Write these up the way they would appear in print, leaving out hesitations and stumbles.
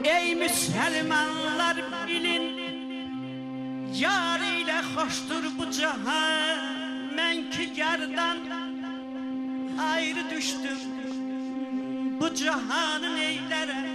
Ey Müslümanlar bilin, yar ile hoştur bu cahan. Men ki yardan ayrı düştüm, bu cahanın eylere.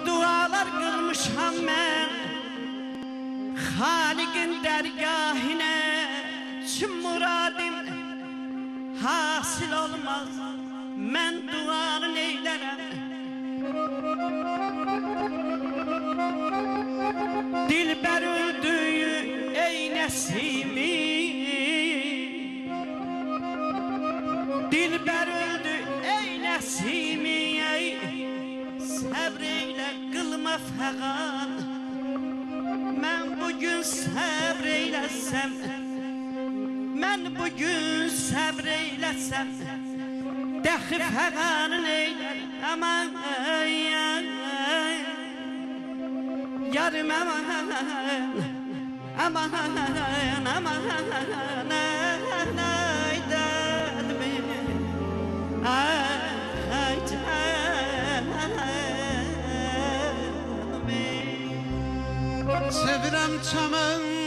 Dualar kılmışam ben Halik'in dergahine, tüm muradim hasıl olmaz, men duanı neylerem. Dilber öldüğü ey nesimi, dilber öldü ey nesimi, ey sabreyle kılma fegan. Men bugün sabreylesem, men bugün sabreylesem, dəxi feganın eyler. Aman yarım aman, aman aman Sevirem çaman